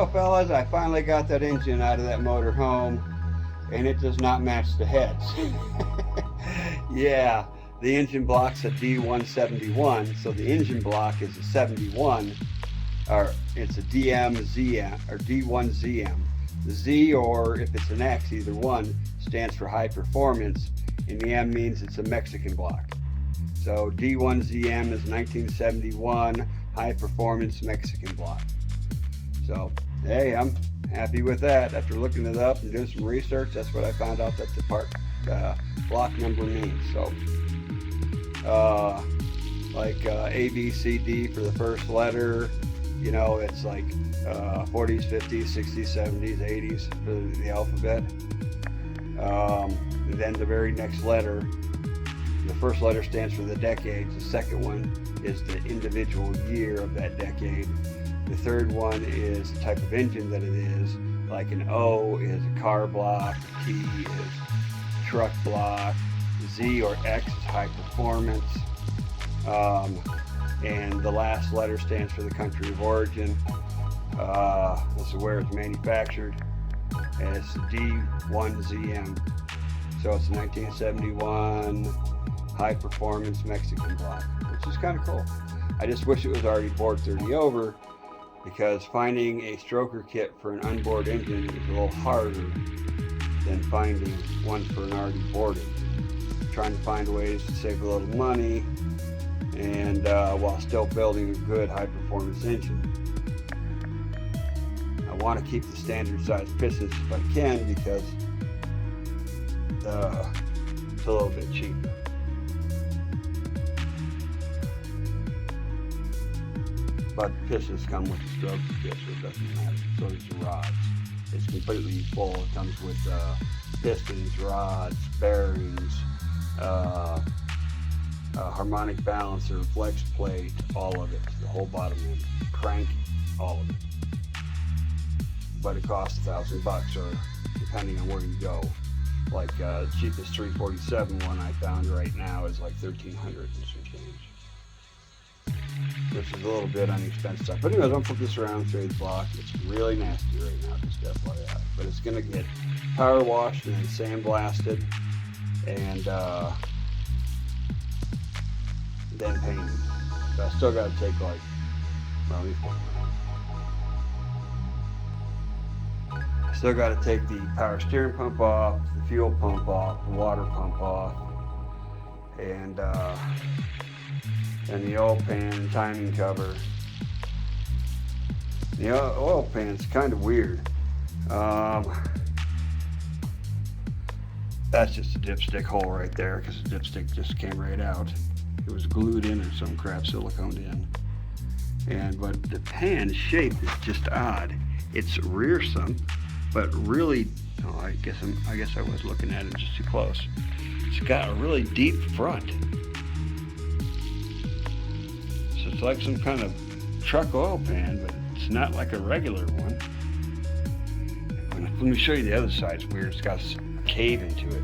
Well, fellas, I finally got that engine out of that motor home, and it does not match the heads. Yeah, the engine block's a D171, so the engine block is a 71, or it's a DMZM, or D1ZM. The Z, or if it's an X, either one, stands for high performance, and the M means it's a Mexican block. So D1ZM is 1971 high performance Mexican block. So, hey, I'm happy with that. After looking it up and doing some research, that's what I found out that the part block number means. So, like A, B, C, D for the first letter, you know, it's like 40s, 50s, 60s, 70s, 80s for the alphabet. And then the very next letter, the first letter stands for the decades. The second one is the individual year of that decade. The third one is the type of engine that it is. Like an O is a car block, T is truck block, Z or X is high performance, and the last letter stands for the country of origin. This is where it's manufactured, and it's D1ZM. So it's a 1971 high performance Mexican block, which is kind of cool. I just wish it was already board 30 over, because finding a stroker kit for an onboard engine is a little harder than finding one for an already boarded. Trying to find ways to save a little money and while still building a good high performance engine. I want to keep the standard size pistons if I can, because it's a little bit cheaper. But the pistons come with the stroker kit, so it doesn't matter. So does the rods. It's completely full. It comes with pistons, rods, bearings, harmonic balancer, flex plate, all of it. The whole bottom end, crank, all of it. But it costs $1,000, or depending on where you go. Like the cheapest 347 one I found right now is like $1,300 and some change, which is a little bit on the expensive side. But anyways, I'm put this around through the block. It's really nasty right now, just FYI. But it's gonna get power washed and then sandblasted, and then painted. But I still gotta take like, well, I still gotta take the power steering pump off, the fuel pump off, the water pump off, and the oil pan and timing cover. The oil pan's kind of weird. That's just a dipstick hole right there, because the dipstick just came right out. It was glued in or some crap, siliconed in. But the pan shape is just odd. It's rearsome, but really, oh, I guess I was looking at it just too close. It's got a really deep front. So it's like some kind of truck oil pan, but it's not like a regular one. Let me show you the other side. It's weird. It's got a cave into it.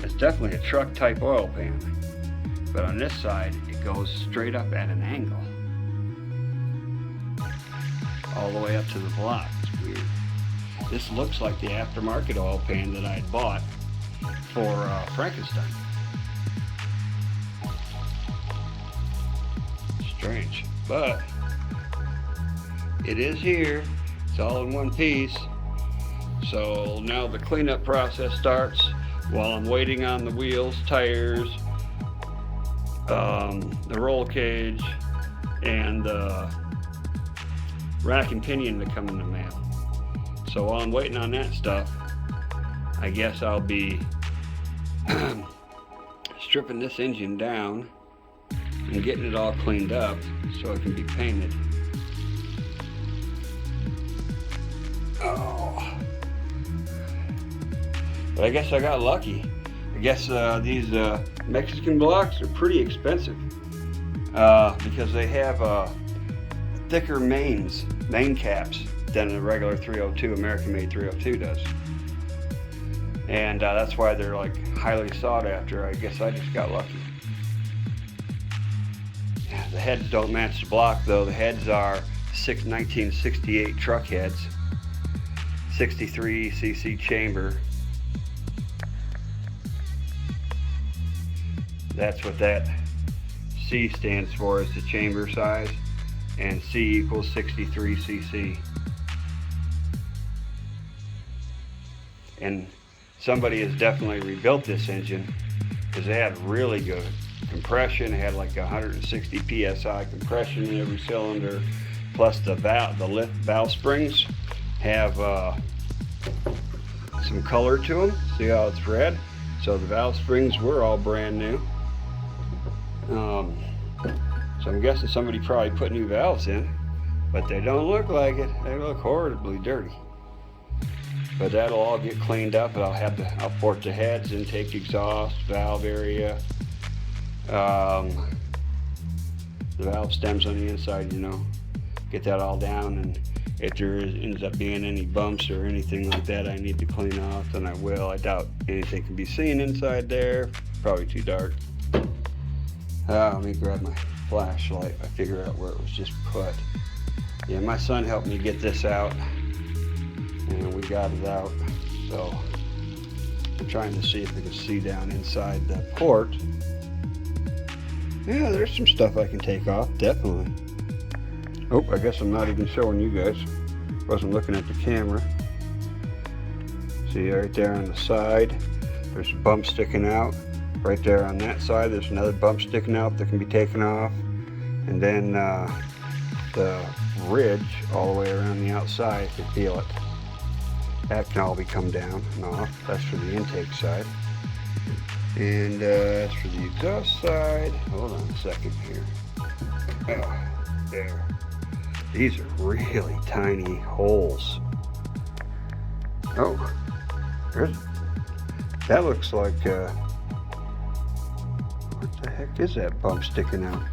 It's definitely a truck type oil pan, but on this side it goes straight up at an angle all the way up to the block. It's weird. This looks like the aftermarket oil pan that I had bought for Frankenstein. Strange, but it is here. It's all in one piece. So now the cleanup process starts while I'm waiting on the wheels, tires, the roll cage, and the rack and pinion to come in the mail. So while I'm waiting on that stuff, I guess I'll be stripping this engine down and getting it all cleaned up so it can be painted. Oh. But I guess I got lucky. I guess these Mexican blocks are pretty expensive because they have thicker main caps than a regular 302, American-made 302 does. And that's why they're like highly sought after. I guess I just got lucky. Yeah, The heads don't match the block though. The heads are 1968 truck heads, 63 cc chamber. That's what that C stands for, is the chamber size, and C equals 63 cc. And somebody has definitely rebuilt this engine because they had really good compression. It had like 160 psi compression in every cylinder, plus the lift valve springs have some color to them. See how it's red? So the valve springs were all brand new. So I'm guessing somebody probably put new valves in, but they don't look like it. They look horribly dirty. But that'll all get cleaned up, and I'll port the heads, intake, exhaust, valve area, the valve stems on the inside, you know, get that all down. And if there ends up being any bumps or anything like that I need to clean off, then I will. I doubt anything can be seen inside there. Probably too dark. Let me grab my flashlight. I figure out where it was just put. Yeah, my son helped me get this out, and we got it out. So I'm trying to see if I can see down inside the port. Yeah, there's some stuff I can take off, definitely. Oh, I guess I'm not even showing you guys. Wasn't looking at the camera. See right there on the side, there's a bump sticking out. Right there on that side, there's another bump sticking out that can be taken off. And then the ridge all the way around the outside, you can feel it. That can all be come down and off. That's for the intake side. And as for the exhaust side, hold on a second here. Oh, there. These are really tiny holes. Oh, that looks like, what the heck is that bump sticking out?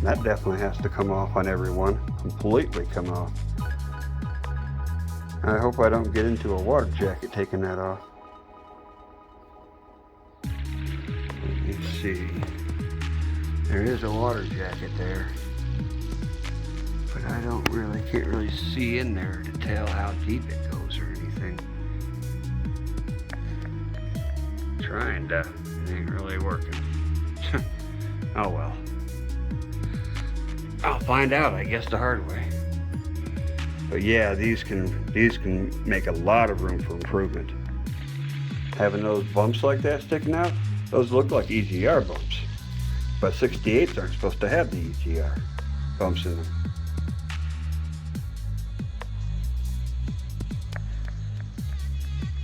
That definitely has to come off on every one. Completely come off. I hope I don't get into a water jacket taking that off. Let me see. There is a water jacket there, but I can't really see in there to tell how deep it goes or anything. Trying to, it ain't really working. Oh well. I'll find out, I guess, the hard way. But yeah, these can make a lot of room for improvement. Having those bumps like that sticking out, those look like EGR bumps. But 68s aren't supposed to have the EGR bumps in them.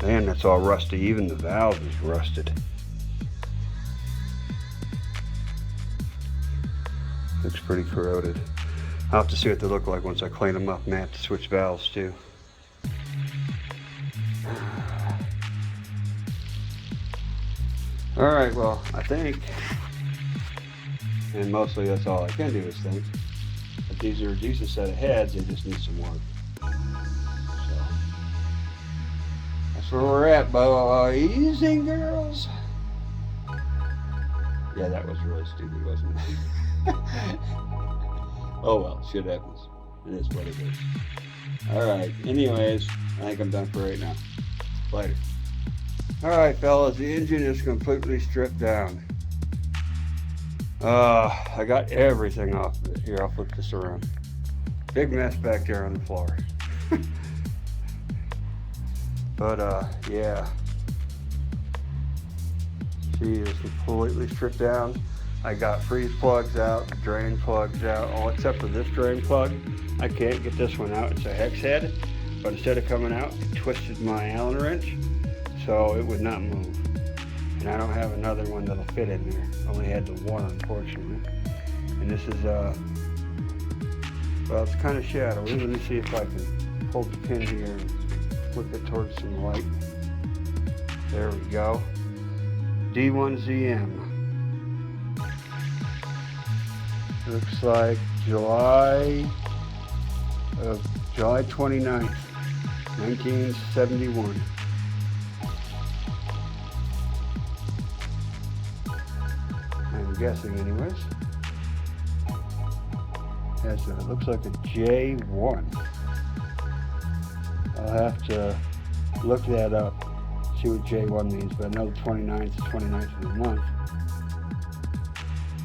Man, that's all rusty. Even the valve is rusted. Looks pretty corroded. I'll have to see what they look like once I clean them up. May have to switch valves too. Alright, well, I think, and mostly that's all I can do is think, but these are a decent set of heads, they just need some work. So, that's where we're at, boys and girls. Yeah, that was really stupid, wasn't it? Oh well, shit happens. It is what it is. Alright, anyways, I think I'm done for right now. Later. Alright fellas, the engine is completely stripped down. I got everything off of it. Here, I'll flip this around. Big mess back there on the floor. But yeah. She is completely stripped down. I got freeze plugs out, drain plugs out, all except for this drain plug. I can't get this one out. It's a hex head, but instead of coming out, it twisted my Allen wrench, so it would not move. And I don't have another one that'll fit in there. I only had the one, unfortunately. And this is, well, it's kind of shadowy. Let me see if I can hold the pin here and flip it towards some light. There we go. D1ZM. Looks like July 29th, 1971. And I'm guessing anyways. It looks like a J1. I'll have to look that up, see what J1 means, but I know the 29th is 29th of the month.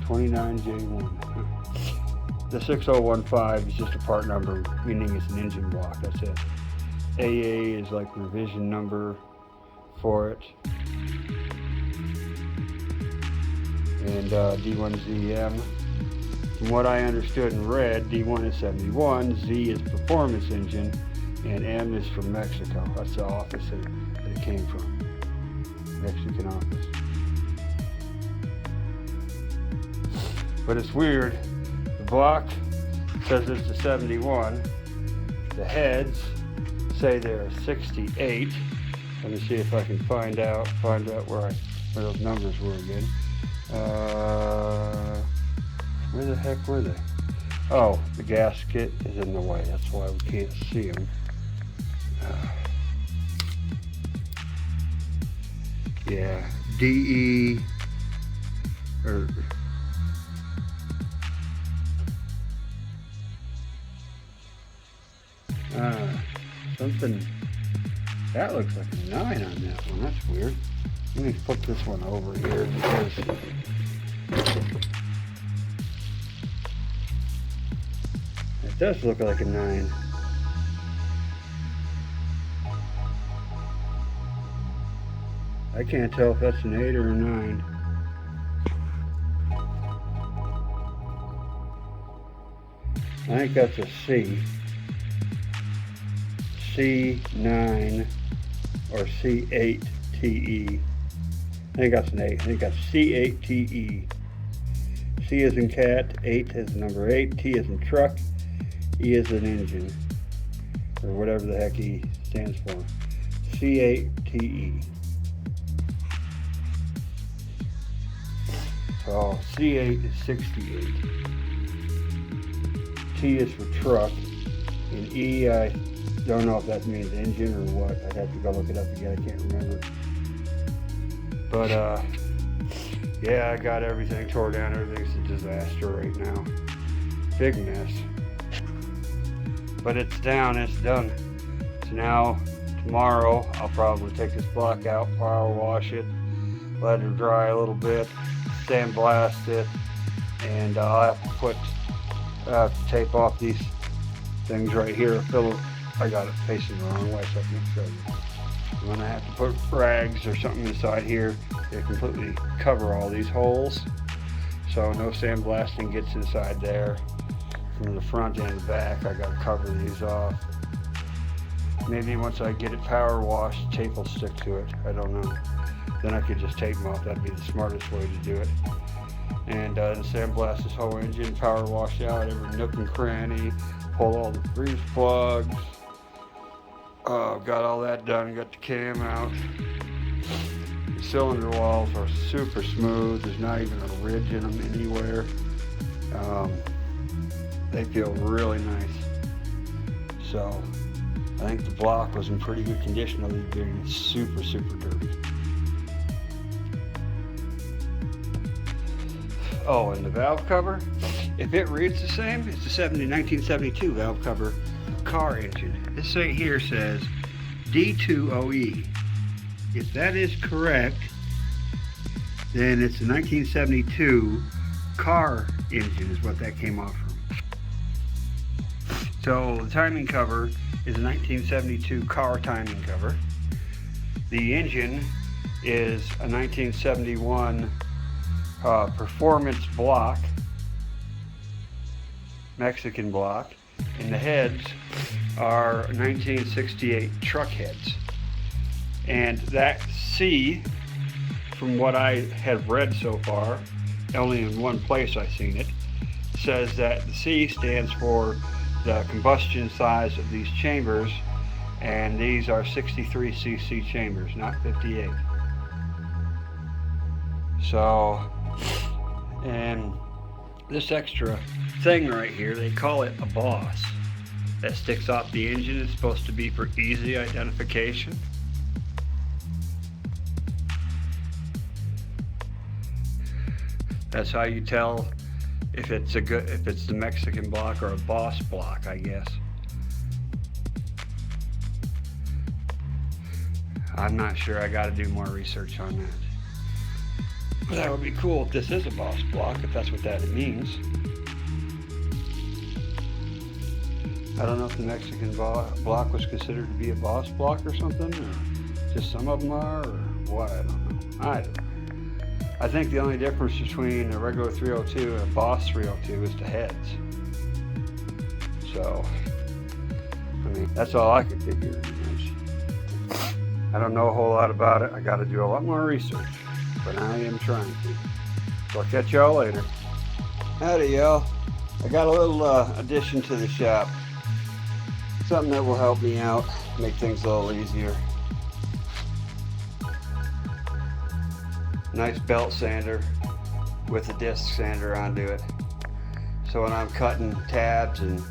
29J1. The 6015 is just a part number, meaning it's an engine block, that's it. AA is like revision number for it. And D1ZM. From what I understood and read, D1 is 71, Z is performance engine, and M is from Mexico. That's the office that it came from. Mexican office. But it's weird. The block says it's a 71. The heads say they're 68. Let me see if I can find out where those numbers were again. Where the heck were they? Oh, the gasket is in the way. That's why we can't see them. Yeah, DE or something. That looks like a 9 on that one. That's weird. Let me put this one over here because it does look like a 9. I can't tell if that's an 8 or a 9. I think that's a C. C9 or C8TE. I think that's an 8. I think that's C8TE. C as in cat, 8 as in number 8, T as in truck, E as in engine, or whatever the heck E stands for. C8TE. So C8 is 68. T is for truck, and E, I don't know if that means engine or what. I'd have to go look it up again. I can't remember. But yeah, I got everything tore down. Everything's a disaster right now. Big mess. But it's down. It's done. So now tomorrow I'll probably take this block out, power wash it, let it dry a little bit, sandblast it, and I'll have to tape off these things right here. I got it facing the wrong way, so I can show you. I'm gonna have to put rags or something inside here to completely cover all these holes, so no sandblasting gets inside there. From the front and the back, I gotta cover these off. Maybe once I get it power washed, tape will stick to it. I don't know. Then I could just tape them off. That'd be the smartest way to do it. And sandblast this whole engine, power wash out every nook and cranny, pull all the grease plugs. Got all that done, got the cam out. The cylinder walls are super smooth. There's not even a ridge in them anywhere. They feel really nice. So I think the block was in pretty good condition, other than being super, super dirty. Oh, and the valve cover, if it reads the same, it's a 1972 valve cover car engine. This right here says D2OE. If that is correct, then it's a 1972 car engine is what that came off from. So the timing cover is a 1972 car timing cover. The engine is a 1971 performance block, Mexican block, and the heads are 1968 truck heads. And that C, from what I have read so far, only in one place I've seen it, says that the C stands for the combustion size of these chambers, and these are 63 cc chambers, not 58. So, and this extra thing right here, they call it a boss that sticks off the engine. It's supposed to be for easy identification. That's how you tell if it's the Mexican block or a Boss block, I guess. I'm not sure. I got to do more research on that. That would be cool if this is a Boss block, if that's what that means. I don't know if the Mexican block was considered to be a Boss block or something, or just some of them are, or what, I don't know. I think the only difference between a regular 302 and a Boss 302 is the heads. So, I mean, that's all I could figure. I don't know a whole lot about it. I got to do a lot more research, but I am trying to. So I'll catch y'all later. Howdy, y'all. I got a little addition to the shop. Something that will help me out, make things a little easier. Nice belt sander with a disc sander onto it. So when I'm cutting tabs and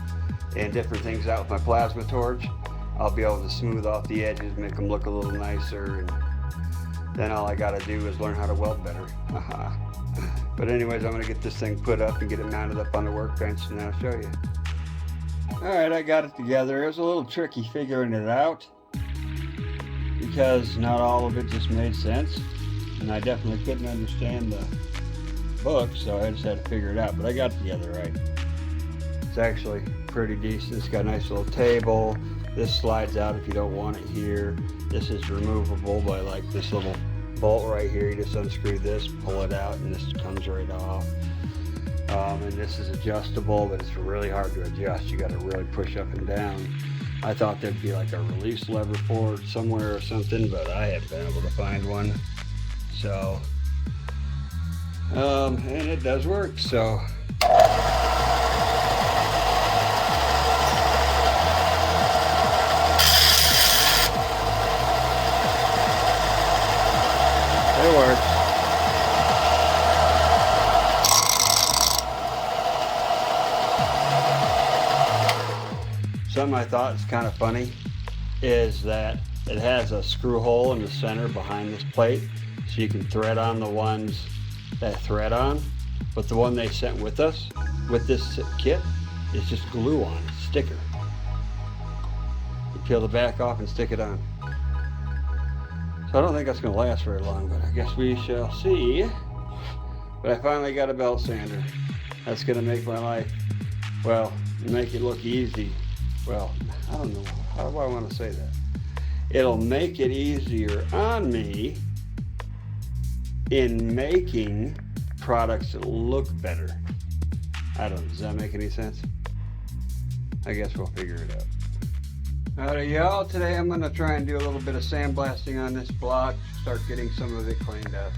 different things out with my plasma torch, I'll be able to smooth off the edges, make them look a little nicer, and then all I gotta do is learn how to weld better. But anyways, I'm gonna get this thing put up and get it mounted up on the workbench, and I'll show you. Alright, I got it together. It was a little tricky figuring it out because not all of it just made sense, and I definitely couldn't understand the book, so I just had to figure it out, but I got it together right. It's actually pretty decent. It's got a nice little table. This slides out if you don't want it here. This is removable by like this little bolt right here. You just unscrew this, pull it out, and this comes right off. And this is adjustable, but it's really hard to adjust. You got to really push up and down. I thought there'd be like a release lever for it somewhere or something, but I haven't been able to find one. So, and it does work, so. It works. Something I thought is kind of funny is that it has a screw hole in the center behind this plate, so you can thread on the ones that thread on, but the one they sent with us, with this kit, is just glue on, it's a sticker. You peel the back off and stick it on. So I don't think that's going to last very long, but I guess we shall see. But I finally got a belt sander. That's going to make my life, well, make it look easy. Well, I don't know. How do I want to say that? It'll make it easier on me in making products that look better. I don't know. Does that make any sense? I guess we'll figure it out. Alright y'all, today I'm going to try and do a little bit of sandblasting on this block, start getting some of it cleaned up.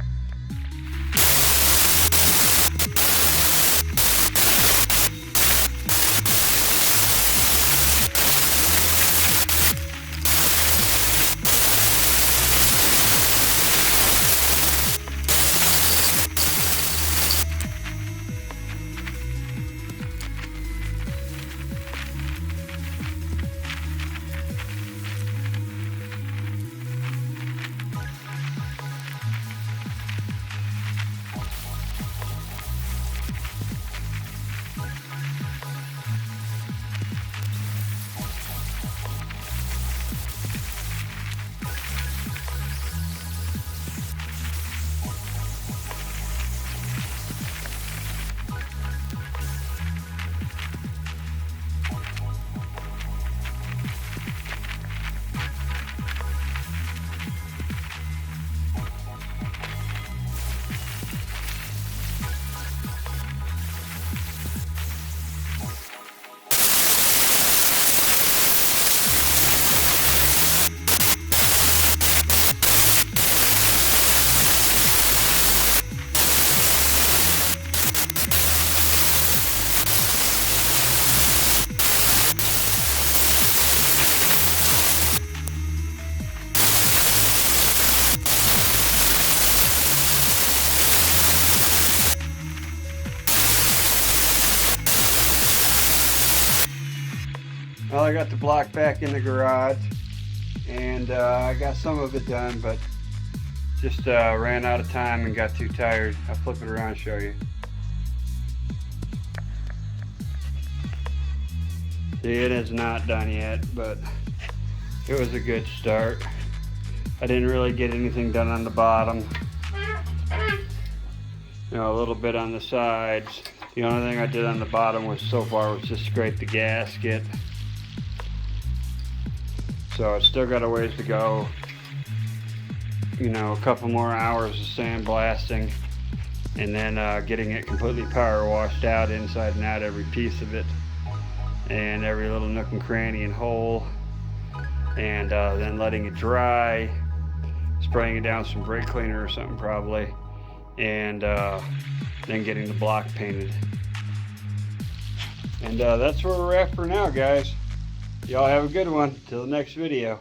Well, I got the block back in the garage, and I got some of it done, but just ran out of time and got too tired. I'll flip it around and show you. See, it is not done yet, but it was a good start. I didn't really get anything done on the bottom. You know, a little bit on the sides. The only thing I did on the bottom was so far was just scrape the gasket. So it's still got a ways to go. You know, a couple more hours of sandblasting, and then getting it completely power washed out inside and out, every piece of it, and every little nook and cranny and hole, and then letting it dry, spraying it down with some brake cleaner or something probably, and then getting the block painted. And that's where we're at for now, guys. Y'all have a good one. Till the next video.